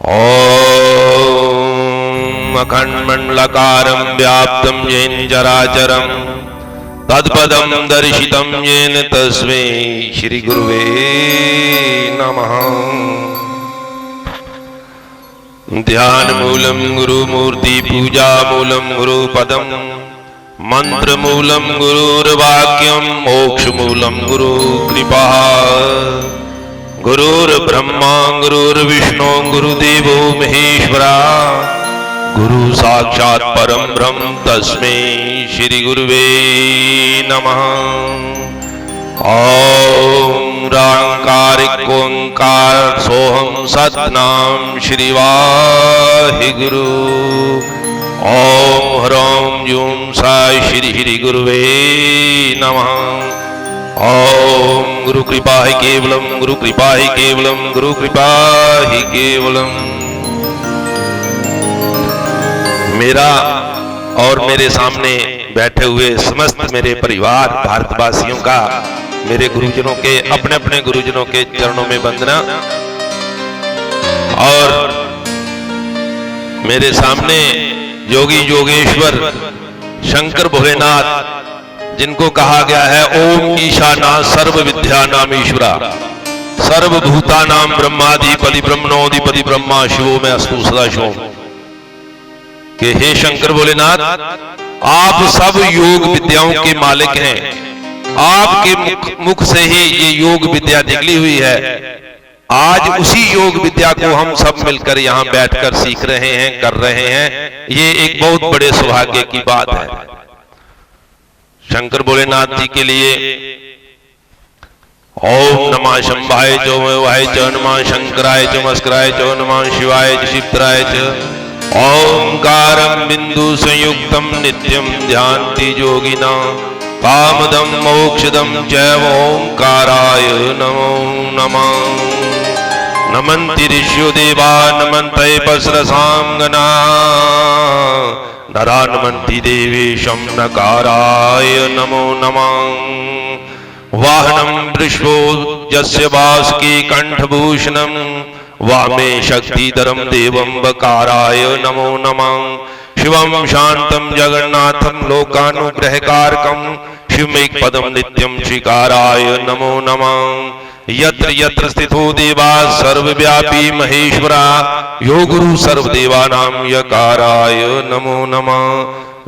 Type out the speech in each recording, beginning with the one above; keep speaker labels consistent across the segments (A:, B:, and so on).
A: ओम अखंडमंडलाकारं व्याप्तं येन चराचरं तत्पदं दर्शितं येन तस्मै श्री गुरुवे नमः। ध्यान मूलं गुरुमूर्ति पूजा मूलं गुरुपदं मंत्र मूलं गुरुर्वाक्यं मोक्ष मूलं गुरु कृपा। गुरुर्ब्रह्मा गुरुर्विष्णु गुरुदेवो महेश्वरा गुरु साक्षात् परम ब्रह्म तस्मै श्री गुरुवे नमः। ओम निरंकार ओंकार सोहम सतनाम श्री वाहिगुरु। ओम ह्रौं जूं साई श्री श्री गुरुवे नमः। ओम गुरु कृपा ही केवलम गुरु कृपा ही केवलम गुरु कृपा ही केवलम। मेरा और मेरे सामने बैठे हुए समस्त मेरे परिवार भारतवासियों का मेरे गुरुजनों के अपने अपने गुरुजनों के चरणों में वंदना। और मेरे सामने योगी योगेश्वर शंकर भोलेनाथ जिनको कहा गया है ओम ईशाना सर्व विद्या नाम ईश्वरा सर्वभूता नाम ब्रह्माधिपति ब्रह्मणोधिपति ब्रह्मा शिवो में अस्तु सदा शिवम। कि हे शंकर भोलेनाथ, आप सब योग विद्याओं के मालिक हैं। आपके मुख से ही ये योग विद्या निकली हुई है। आज उसी योग विद्या को हम सब मिलकर यहाँ बैठकर सीख रहे हैं, कर रहे हैं। ये एक बहुत बड़े सौभाग्य की बात है। शंकर भोलेनाथ जी के लिए ओम नमः शंभाय च वाय च नमः शंकराय च मस्कराय च नमः शिवाय च शिवराय च। ओंकारं बिंदु संयुक्तं नित्यं ध्यान्ति योगिना कामदं मोक्षदं चैव ओंकाराय नमो नमः। नमन्ति ऋषयो देवा नमन्ते पस्रसां गणा नरा नमन्ति देवेशं नकाराय नमो नमः। वाहनं वृषभो यस्य वासुकी कंठभूषणं वामे शक्तिधरं देवं वकाराय नमो नमः। शिवं शान्तं जगन्नाथं लोकानुग्रहकारकं शिवमेकपदं नित्यं श्रीकाराय नमो नमः। यत्र यत्र स्थितो देवा सर्वव्यापी महेश्वरा यो गुरु सर्वदेवानां यकाराय नमो नमः।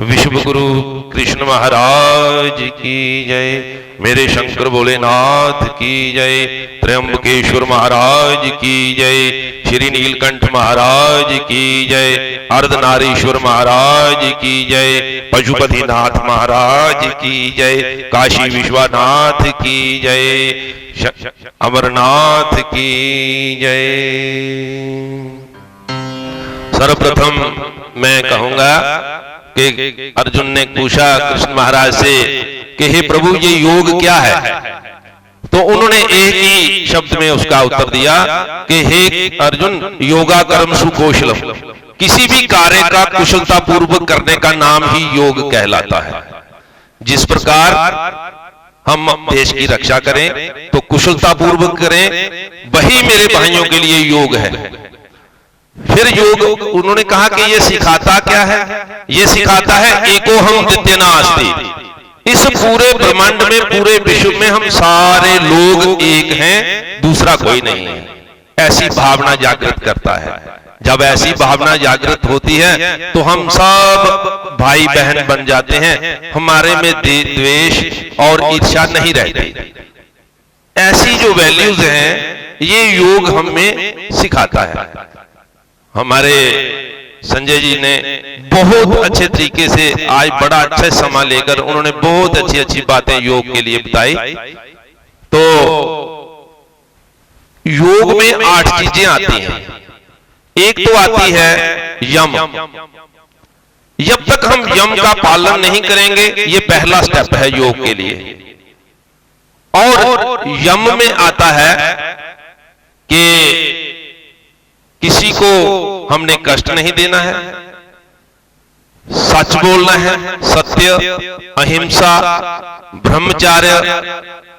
A: विश्व गुरु कृष्ण महाराज की जय। मेरे शंकर भोलेनाथ की जय। त्र्यंबकेश्वर महाराज की जय। श्री नीलकंठ महाराज की जय। अर्धनारीश्वर महाराज की जय। पशुपतिनाथ महाराज की जय। काशी विश्वनाथ की जय। अमरनाथ की जय। सर्वप्रथम मैं कहूंगा कि अर्जुन ने पूछा कृष्ण महाराज से कि हे प्रभु ये योग क्या है। तो उन्होंने एक ही शब्द में उसका उत्तर दिया कि हे अर्जुन योगा कर्म सुकौशलम। किसी भी कार्य का कुशलता पूर्वक करने का नाम ही योग कहलाता है। जिस प्रकार हम देश की रक्षा करें तो कुशलता पूर्वक करें, वही मेरे भाइयों के लिए योग है। फिर योग उन्होंने कहा कि ये सिखाता क्या है। ये सिखाता है एको हम द्वितीय नास्ति। इस पूरे ब्रह्मांड में पूरे विश्व में हम सारे लोग एक हैं, दूसरा कोई नहीं है। ऐसी भावना जागृत करता है। जब ऐसी भावना जागृत होती है तो हम सब भाई बहन बन जाते हैं। हमारे में द्वेष और ईर्ष्या नहीं रहती। ऐसी जो वैल्यूज हैं ये योग हमें सिखाता है। हमारे संजय जी ने बहुत अच्छे तरीके से आज बड़ा अच्छा समय लेकर उन्होंने बहुत अच्छी अच्छी बातें योग के लिए बताई। तो योग में 8 चीजें आती हैं। एक तो आती है यम। जब तक हम यम का पालन नहीं करेंगे, ये पहला स्टेप है योग के लिए। और यम में आता है कि किसी को हमने कष्ट नहीं देना है, सच बोलना है, सत्य, अहिंसा, ब्रह्मचर्य,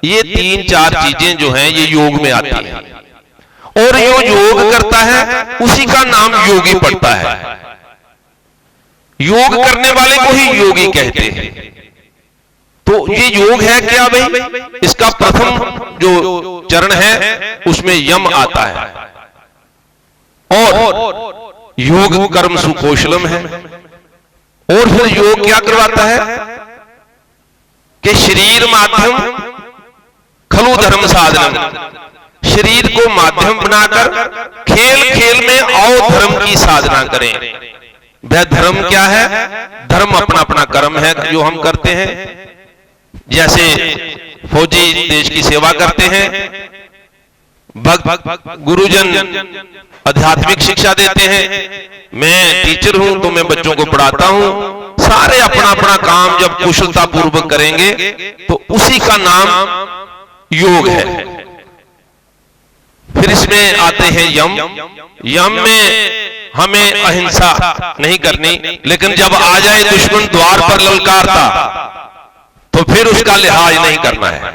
A: ये 3-4 चीजें जो हैं ये योग में आती हैं। और जो योग करता है उसी का नाम योगी पड़ता है। योग करने वाले को ही योगी कहते हैं। तो ये योग है क्या भाई? इसका प्रथम जो चरण है उसमें यम आता है, और योग कर्म सुकौशलम है। और फिर योग क्या करवाता है कि शरीर माध्यम खलु धर्म साधन, शरीर को माध्यम बनाकर खेल खेल में आओ धर्म की साधना करें। वह धर्म क्या है? धर्म अपना अपना कर्म है जो हम करते हैं। जैसे फौजी देश की सेवा करते हैं, भक्त गुरुजन आध्यात्मिक शिक्षा देते हैं, मैं टीचर हूं तो मैं बच्चों को पढ़ाता हूं। सारे अपना अपना काम जब कुशलता पूर्वक करेंगे तो उसी का नाम योग है। फिर इसमें आते हैं यम। यम में हमें अहिंसा नहीं करनी, लेकिन जब आ जाए दुश्मन द्वार पर ललकारता तो फिर उसका लिहाज नहीं करना है।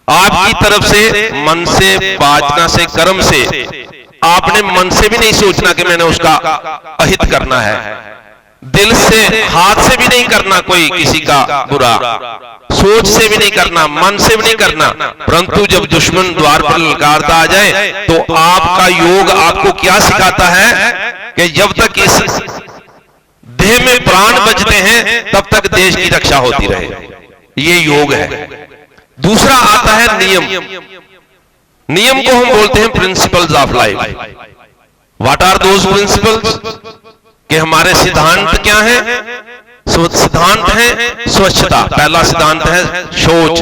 A: आपकी तरफ से, मन से, वाचना से, कर्म से, आपने मन से भी नहीं सोचना कि मैंने उसका अहित करना है। दिल से, हाथ से भी नहीं करना कोई किसी का बुरा, सोच से भी नहीं करना, मन से भी नहीं करना। परंतु जब दुश्मन द्वार पर ललकारता आ जाए तो आपका योग आपको क्या सिखाता है कि जब तक इस देह में प्राण बचते हैं तब तक देश की रक्षा होती रहे। ये योग है। दूसरा आता है नियम। नियम को हम बोलते हैं principles of life. What are those principles? कि हमारे सिद्धांत क्या हैं? सिद्धांत है स्वच्छता। पहला सिद्धांत है शौच,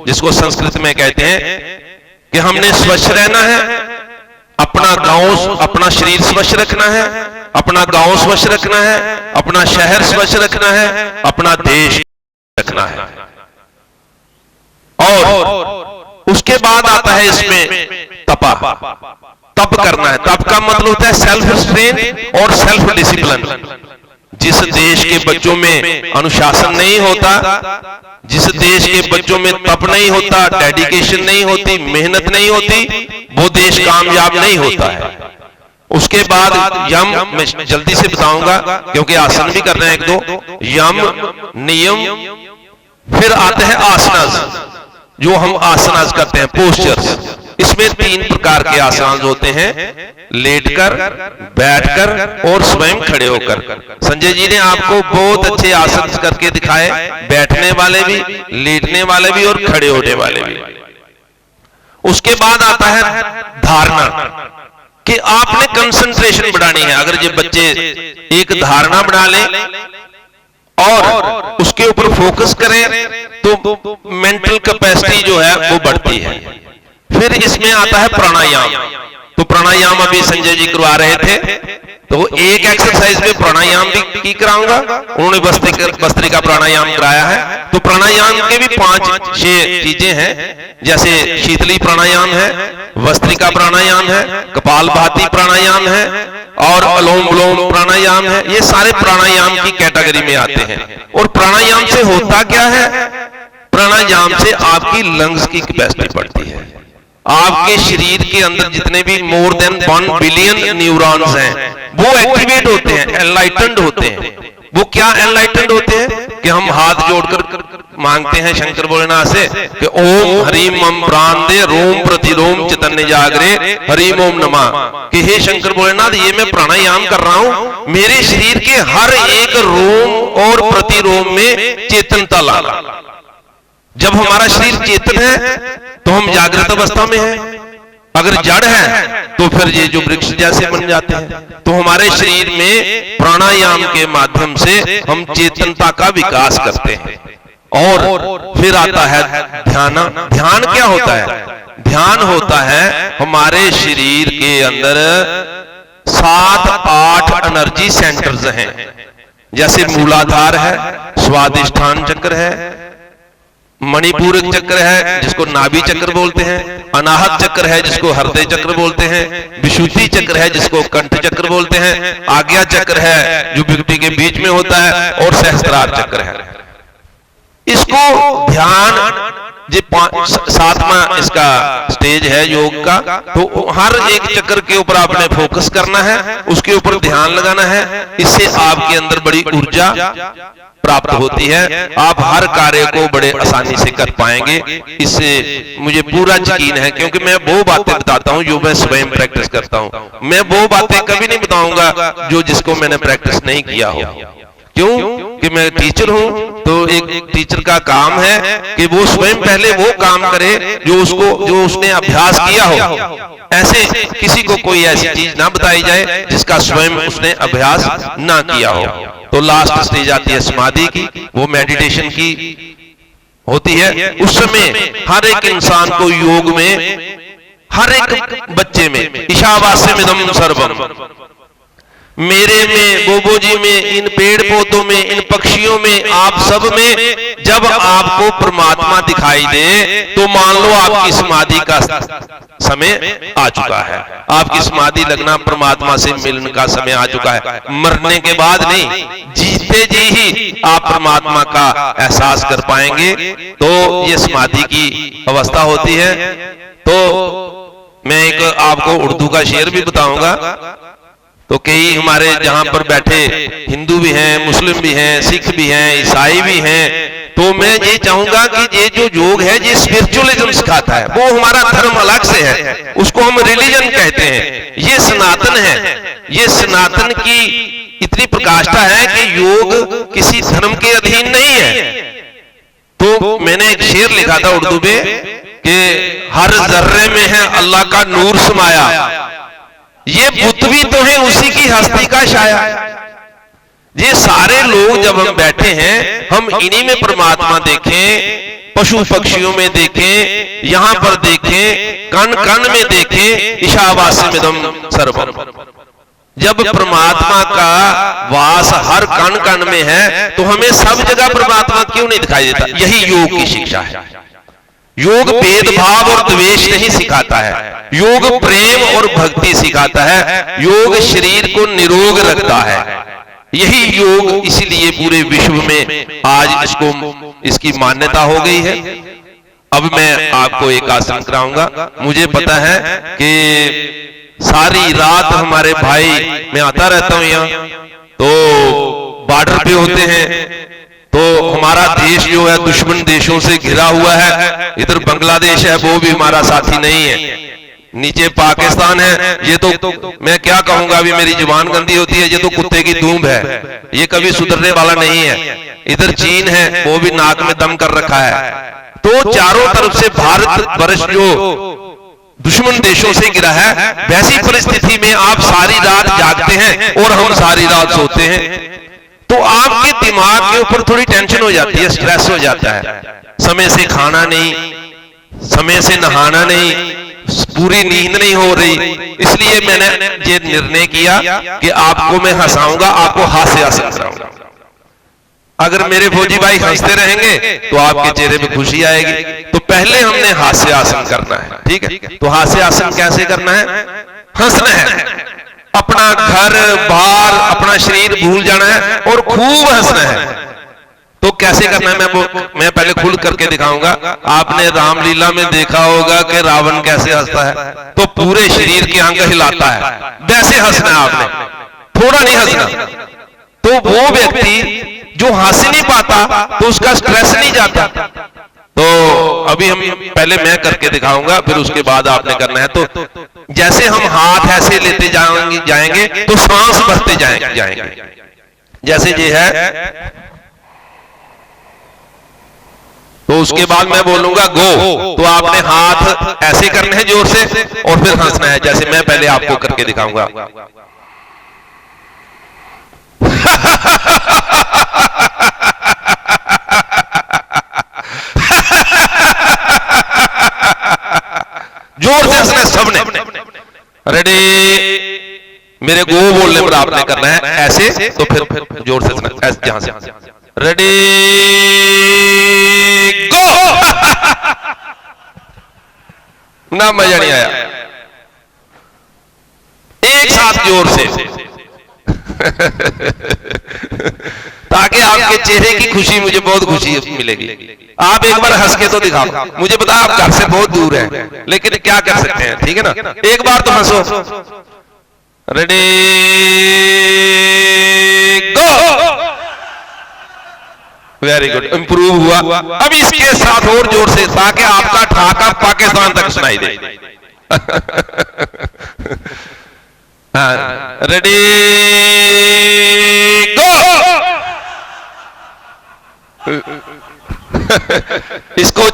A: जिसको संस्कृत में कहते हैं कि हमने स्वच्छ रहना है, अपना गांव, अपना शरीर स्वच्छ रखना है, अपना गांव स्वच्छ रखना है, अपना शहर स्वच्छ रखना है, अपना देश रखना है। और उसके बाद आता है इसमें तपा, तप करना है। तप का मतलब होता है सेल्फ रिस्ट्रेन और सेल्फ डिसिप्लिन। जिस देश के बच्चों में अनुशासन नहीं होता, जिस देश के बच्चों में तप नहीं होता, डेडिकेशन नहीं होती, मेहनत नहीं होती, वो देश कामयाब नहीं होता है। उसके बाद यम, मैं जल्दी से बताऊंगा क्योंकि आसन भी करना है एक दो। यम, नियम, फिर आते हैं आसनास, जो हम आसनास करते हैं, पोस्चर्स। इसमें 3 प्रकार के आसन होते हैं, लेटकर, बैठकर और स्वयं खड़े होकर। संजय जी ने आपको बहुत अच्छे आसन करके दिखाए, बैठने वाले भी, लेटने वाले भी और खड़े होने वाले भी। उसके बाद आता है धारणा, कि आपने कंसंट्रेशन बढ़ानी है। अगर ये बच्चे एक धारणा बना लें और उसके ऊपर फोकस करें तो मेंटल कैपेसिटी जो है वो बढ़ती है। फिर इसमें आता है प्राणायाम। तो प्राणायाम अभी संजय जी करवा रहे थे, तो एक एक्सरसाइज में प्राणायाम भी कराऊंगा। उन्होंने भस्त्रिका प्राणायाम कराया है। तो प्राणायाम के भी 5-6 चीजें हैं, जैसे शीतली प्राणायाम है, भस्त्रिका प्राणायाम है, कपालभाति प्राणायाम है और अलोम विलोम प्राणायाम है। ये सारे प्राणायाम की कैटेगरी में आते हैं। और प्राणायाम से होता क्या है? प्राणायाम से आपकी लंग्स की कैपेसिटी बढ़ती है। आपके शरीर के अंदर जितने भी मोर देन 1 बिलियन न्यूरॉन्स हैं वो एक्टिवेट होते हैं, एनलाइटेंड होते हैं। वो क्या एनलाइटेंड होते हैं कि हम हाथ जोड़कर मांगते हैं शंकर भोलेनाथ से कि ओम हरिम मम प्राण दे रोम प्रतिरोम चैतन्य जागरे हरिम ओम नमः, कि हे शंकर भोलेनाथ, ये मैं प्राणायाम कर रहा हूं, मेरे शरीर के हर एक रोम और प्रतिरोम में चेतनता लाना। जब हमारा शरीर चेतन है तो हम जागृत अवस्था में हैं। अगर जड़ है तो फिर ये जो वृक्ष जैसे बन जाते हैं। तो हमारे शरीर में प्राणायाम के माध्यम से हम चेतनता का विकास करते हैं। और फिर आता है ध्यान। ध्यान क्या होता है? ध्यान होता है हमारे शरीर के अंदर 7-8 एनर्जी सेंटर्स हैं। जैसे मूलाधार है, स्वादिष्ठान चक्र है, मणिपूरक चक्र है जिसको नाभि चक्र बोलते हैं, अनाहत चक्र है जिसको हृदय चक्र बोलते हैं, विशुद्धि चक्र है जिसको कंठ चक्र बोलते हैं, आज्ञा चक्र है जो विभूति के बीच में होता है, और सहस्त्रार चक्र है। इसको ध्यान ये 7वां इसका स्टेज है योग का। तो हर एक चक्कर के ऊपर आपने फोकस करना है, उसके ऊपर ध्यान लगाना है, इससे आपके अंदर बड़ी ऊर्जा प्राप्त होती है, आप हर कार्य को बड़े आसानी से कर पाएंगे। इससे मुझे पूरा यकीन है, क्योंकि मैं वो बातें बताता हूं जो मैं स्वयं प्रैक्टिस करता हूं। मैं वो बातें कभी नहीं बताऊंगा जो जिसको मैंने प्रैक्टिस नहीं किया हो। क्यों कि मैं टीचर हूं, तो एक टीचर का काम है कि वो स्वयं पहले वो काम करे जो उसने अभ्यास किया हो। ऐसे किसी को कोई ऐसी चीज ना बताई जाए जिसका स्वयं उसने अभ्यास ना किया हो। तो लास्ट स्टेज आती है समाधि की, वो मेडिटेशन की होती है। उस समय हर एक इंसान को योग में, हर एक बच्चे में ईशावास्यमिदं सर्वम, मेरे में, बोबो जी में, इन पेड़ पौधों में, इन पक्षियों में, आप सब में जब आपको परमात्मा दिखाई दे तो मान लो आपकी समाधि का समय आ चुका है। आपकी समाधि लगना, परमात्मा से मिलने का समय आ चुका है। मरने के बाद नहीं, जीते जी ही आप परमात्मा का एहसास कर पाएंगे। तो ये समाधि की अवस्था होती है। तो मैं एक आपको उर्दू का शेर भी बताऊंगा। तो कई हमारे जहां पर बैठे हिंदू भी हैं, मुस्लिम भी हैं, सिख भी हैं, ईसाई भी हैं। तो मैं ये चाहूंगा कि ये जो योग है ये स्पिरिचुअलिज्म सिखाता है, वो हमारा धर्म अलग से है, उसको हम रिलीजन कहते हैं। ये सनातन है, ये सनातन की इतनी प्रकाष्ठा है कि योग किसी धर्म के अधीन नहीं है। तो मैंने एक शेर लिखा था उर्दू में कि हर जर्रे में है अल्लाह का नूर समाया, ये बुत भी तो है उसी की हस्ती का छाया। ये सारे लोग जब हम बैठे हैं, हम इन्हीं में परमात्मा देखें, पशु पक्षियों में देखें, यहां पर देखें, कण कण में देखें, ईशावास्यमिदं सर्वम। जब परमात्मा का वास हर कण कण में है तो हमें सब जगह परमात्मा क्यों नहीं दिखाई देता? यही योग की शिक्षा है। योग भेदभाव और द्वेष नहीं सिखाता है, योग प्रेम और भक्ति सिखाता है, योग शरीर को निरोग रखता है। यही योग इसीलिए पूरे विश्व में आज इसकी मान्यता हो गई है। अब मैं आपको एक आसन कराऊंगा। मुझे पता है कि सारी रात हमारे भाई, मैं आता रहता हूं यहाँ, तो बॉर्डर पे होते हैं। तो हमारा देश जो है दुश्मन देशों से घिरा हुआ है। इधर बांग्लादेश है, वो भी हमारा साथी नहीं है। नीचे पाकिस्तान है, ये तो मैं क्या कहूंगा, अभी मेरी जुबान गंदी होती है, ये तो कुत्ते की दूंब है, ये कभी सुधरने वाला नहीं है। इधर चीन है, वो भी नाक में दम कर रखा है। तो चारों तरफ से भारत वर्ष जो दुश्मन देशों से घिरा है, वैसी परिस्थिति में आप सारी रात जागते हैं और हम सारी रात सोते हैं। तो आपके दिमाग के ऊपर थोड़ी टेंशन हो जाती है, स्ट्रेस हो जाता है। समय से खाना नहीं, समय से नहाना नहीं, पूरी नींद नहीं हो रही। इसलिए मैंने ये निर्णय किया कि आपको मैं हंसाऊंगा, आपको हास्य आसन कराऊंगा। अगर मेरे फौजी भाई हंसते रहेंगे तो आपके चेहरे पे खुशी आएगी। तो पहले हमने हास्य आसन करना है, ठीक है? तो हास्य आसन कैसे करना है? हंसना है, अपना घर बार, अपना शरीर भूल जाना है और खूब हंसना है। तो कैसे करना है मैं पहले खुल करके दिखाऊंगा। आपने रामलीला में देखा होगा कि रावण कैसे हंसता है, तो पूरे शरीर के अंग हिलाता है, वैसे हंसना है आपने, थोड़ा नहीं हंसना। तो वो व्यक्ति जो हंस नहीं पाता तो उसका स्ट्रेस नहीं जाता। तो अभी हम पहले मैं करके दिखाऊंगा, फिर उसके बाद आपने करना है। तो जैसे हम हाथ ऐसे लेते जाएंगे तो सांस भरते जाएंगे। जैसे ये है, तो उसके बाद मैं बोलूंगा गो, तो आपने हाथ ऐसे करने हैं जोर से और फिर हंसना है, जैसे मैं पहले आपको करके दिखाऊंगा। जोर से हंसना है सबने। रेडी? मेरे गो बोलने पर आपने करना है ऐसे, तो फिर जोर से हंसना, ऐसे जहां से। रेडी गो। ना मजा नहीं आया, एक साथ जोर से ताकि आपके चेहरे की खुशी, मुझे बहुत खुशी मिलेगी। आप एक बार हंस के तो दिखाओ। मुझे पता आप घर से बहुत दूर हैं, लेकिन क्या कर सकते हैं, ठीक है ना। एक बार तो हंसो। रेडी गो। वेरी गुड, इंप्रूव हुआ। अब इसके साथ और जोर से, ताकि आपका ठहाका पाकिस्तान तक सुनाई दे। रेडी गो। इसको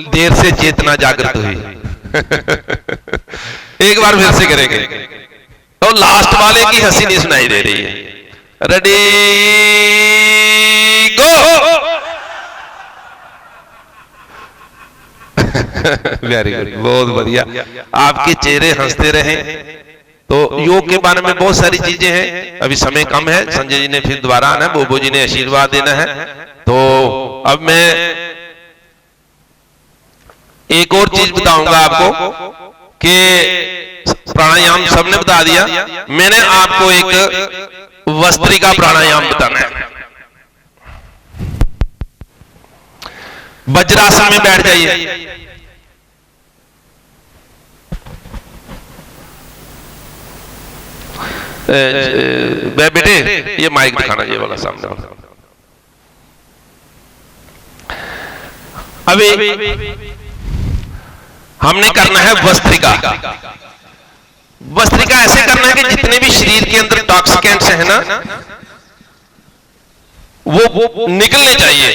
A: देर से चेतना जागृत हुई। एक बार फिर से करेंगे, तो लास्ट वाले की हंसी नहीं सुनाई दे रही है। रेडी गो। वेरी गुड, बहुत बढ़िया। आपके चेहरे हंसते रहे। तो योग के बारे में बहुत सारी चीजें हैं, अभी समय कम है। संजय जी ने फिर दोबारा आना है, बोबो जी ने आशीर्वाद देना है। तो अब मैं एक और चीज बताऊंगा आपको कि प्राणायाम सबने बता दिया, मैंने आपको एक वस्त्रिका प्राणायाम बताना है। वज्रासन में बैठ जाइए। बेटे ये माइक दिखाना, ये वाला सामने वाला। अभी हमने करना है वस्त्रिका। वस्त्रिका ऐसे करना है कि जितने भी शरीर के अंदर टॉक्सिकेंट्स हैं ना, वो निकलने चाहिए।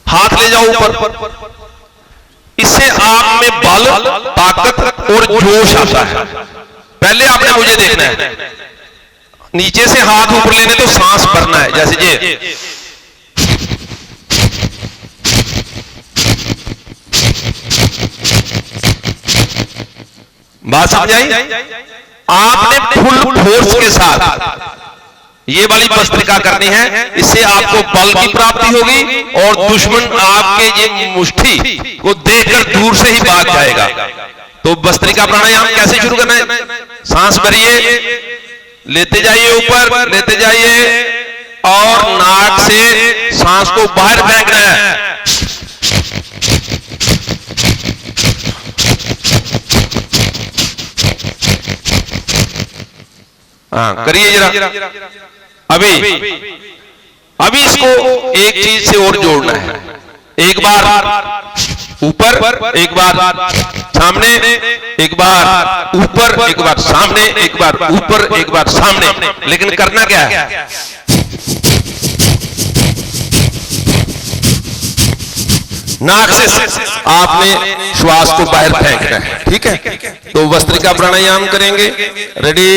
A: हाथ ले जाओ ऊपर। इससे आप में बल, ताकत और जोश आता है। पहले आपने मुझे देखना है, नीचे से हाथ ऊपर लेने तो सांस भरना है, जैसे ये। बात समझ आई? आपने फुल फोर्स के साथ ये वाली वस्त्रिका करनी है। इससे आपको बल की प्राप्ति होगी और दुश्मन आपके ये मुट्ठी को देखकर दूर से ही भाग जाएगा। तो वस्त्रिका प्राणायाम कैसे शुरू करना है? सांस भरिए, लेते जाइए ऊपर, लेते जाइए और नाक से सांस को बाहर फेंकना है। हाँ करिए जरा। अभी इसको एक चीज से और जोड़ना है। एक बार ऊपर, एक बार सामने, एक बार ऊपर, एक बार सामने, एक बार ऊपर, एक बार सामने। लेकिन करना क्या है? नाक से आपने श्वास को बाहर फेंकना है, ठीक है। तो वस्त्रिका प्राणायाम करेंगे। रेडी,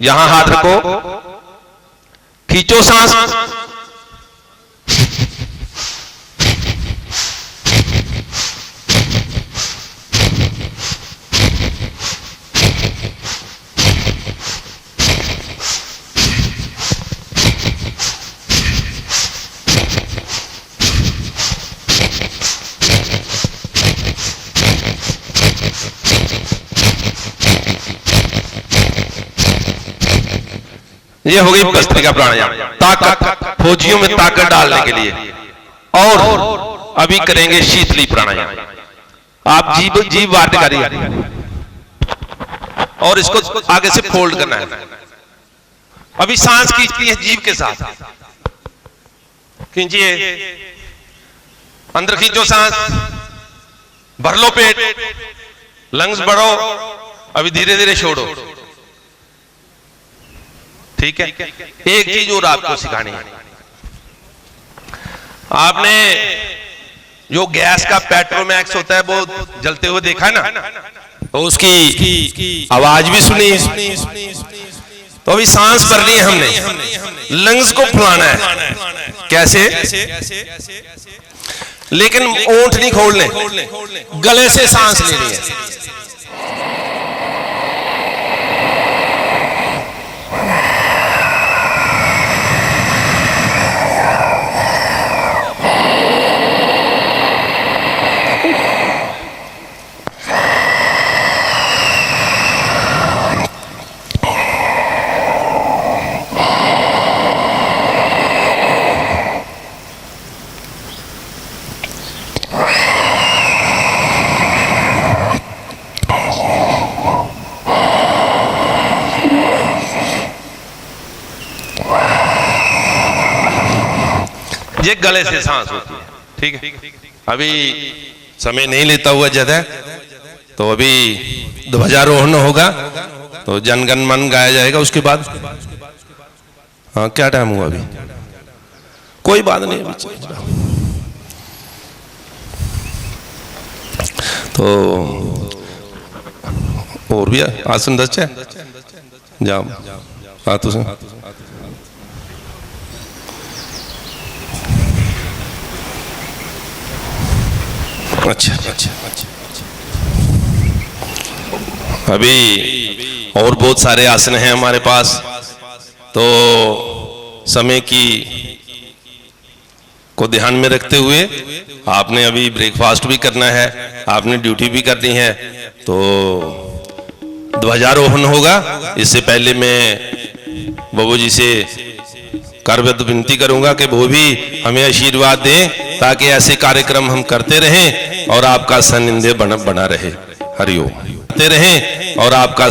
A: यहां हाथ रखो, खींचो सांस। ये हो गई वस्त्रिका प्राणायाम, ताकत, फौजियों में ताकत डालने के लिए। और अभी करेंगे शीतली प्राणायाम। आप जीभ बाहर निकालिए और इसको आगे से फोल्ड करना है। अभी सांस खींचती है जीभ के साथ, खींचिए, अंदर खींचो सांस, भर लो पेट, लंग्स बढ़ो। अभी धीरे धीरे छोड़ो, ठीक है। एक चीज और आपको सिखानी है। आपने जो गैस का पेट्रोमैक्स होता है वो जलते हुए देखा ना, तो उसकी आवाज भी सुनी। तो अभी सांस भरनी है हमने, लंग्स को फुलाना है। कैसे? लेकिन ओंठ नहीं खोलने, गले से सांस लेनी है। ये गले से सांस होती है। ठीक है, अभी समय नहीं लेता हुआ ज्यादा, तो अभी ध्वजारोहण होगा, तो जनगण मन गाया जाएगा उसके बाद। हाँ, क्या टाइम हुआ अभी? कोई बात नहीं, अभी चल जाओ। तो और भी आसन दस है, जाओ हाँ तुम। अच्छा अच्छा, अभी और बहुत सारे आसन हैं हमारे पास, तो समय की को ध्यान में रखते हुए आपने अभी ब्रेकफास्ट भी करना है, आपने ड्यूटी भी करनी है, तो ध्वजारोहण होगा। इससे पहले मैं बाबू जी से करबद्ध विनती करूंगा कि वो भी हमें आशीर्वाद दें, ताकि ऐसे कार्यक्रम हम करते रहें और आपका सानिध्य बना रहे। हरिओम। करते रहें और आपका